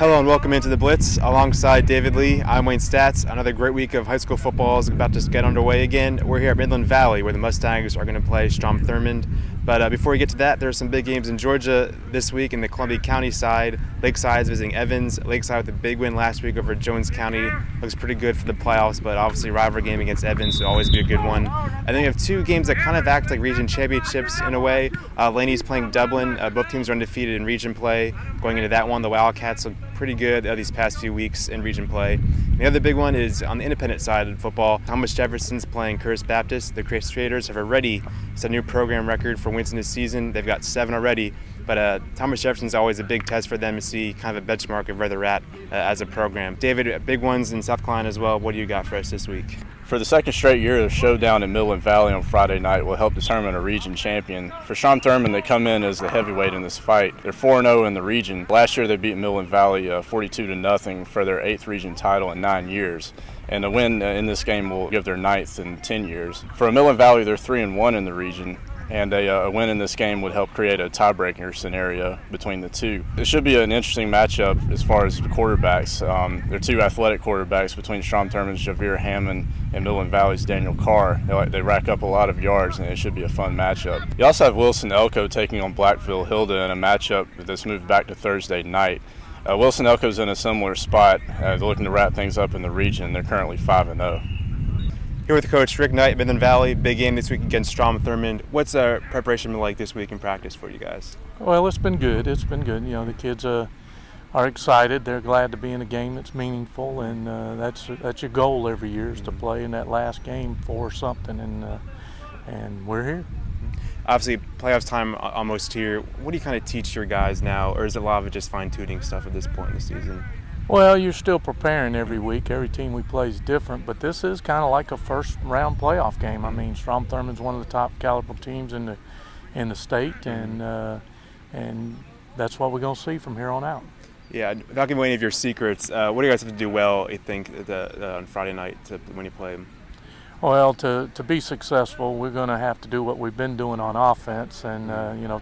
Hello and welcome into the Blitz. Alongside David Lee, I'm Wayne Staats. Another great week of high school football is about to get underway again. We're here at Midland Valley where the Mustangs are going to play Strom Thurmond. But before we get to that, there's some big games in Georgia this week in the Columbia County side. Lakeside's visiting Evans. Lakeside with a big win last week over Jones County. Looks pretty good for the playoffs, but obviously rivalry game against Evans will always be a good one. And then we have two games that kind of act like region championships in a way. Laney's playing Dublin. Both teams are undefeated in region play. Going into that one, the Wildcats look pretty good these past few weeks in region play. And the other big one is on the independent side of football. Thomas Jefferson's playing Curtis Baptist. The Crusaders have already set a new program record for wins in this season. They've got 7 already. But Thomas Jefferson's always a big test for them to see kind of a benchmark of where they're at as a program. David, big ones in South Carolina as well. What do you got for us this week? For the second straight year, the showdown in Midland Valley on Friday night will help determine a region champion. For Strom Thurmond, they come in as the heavyweight in this fight. They're 4-0 in the region. Last year, they beat Midland Valley 42-0 for their 8th region title in 9 years. And a win in this game will give their 9th in 10 years. For Midland Valley, they're 3-1 in the region. And a win in this game would help create a tiebreaker scenario between the two. It should be an interesting matchup as far as the quarterbacks. They're two athletic quarterbacks between Strom Thurmond's Javier Hammond and Midland Valley's Daniel Carr. They rack up a lot of yards, and it should be a fun matchup. You also have Wilson Elko taking on Blackville Hilda in a matchup that's moved back to Thursday night. Wilson Elko's in a similar spot. They're looking to wrap things up in the region. They're currently 5-0. Here with Coach Rick Knight, Midland Valley. Big game this week against Strom Thurmond. What's preparation been like this week in practice for you guys? Well, it's been good. It's been good. You know, the kids are excited. They're glad to be in a game that's meaningful, and that's your goal every year is to play in that last game for something, and we're here. Obviously, playoffs time almost here. What do you kind of teach your guys now, or is it a lot of it just fine-tuning stuff at this point in the season? Well, you're still preparing every week. Every team we play is different, but this is kind of like a first-round playoff game. I mean, Strom Thurmond's one of the top caliber teams in the state, and that's what we're going to see from here on out. Yeah, without giving away any of your secrets, what do you guys have to do well, you think, on Friday night when you play them? Well, to be successful, we're going to have to do what we've been doing on offense, and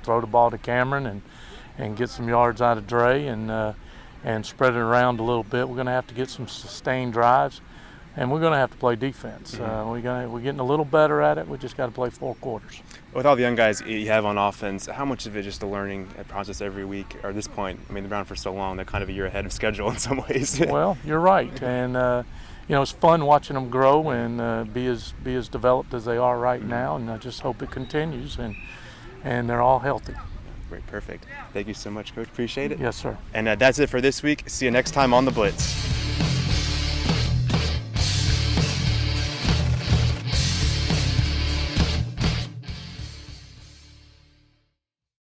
throw the ball to Cameron and get some yards out of Dre and spread it around a little bit. We're going to have to get some sustained drives, and we're going to have to play defense. We're getting a little better at it. We just got to play 4 quarters. With all the young guys you have on offense, how much of it just a learning process every week? Or at this point, I mean, they've been around for so long, they're kind of a year ahead of schedule in some ways. Well, you're right, and it's fun watching them grow and be as developed as they are right now, and I just hope it continues, and they're all healthy. Great, perfect. Thank you so much, Coach. Appreciate it. Yes, sir. And that's it for this week. See you next time on The Blitz.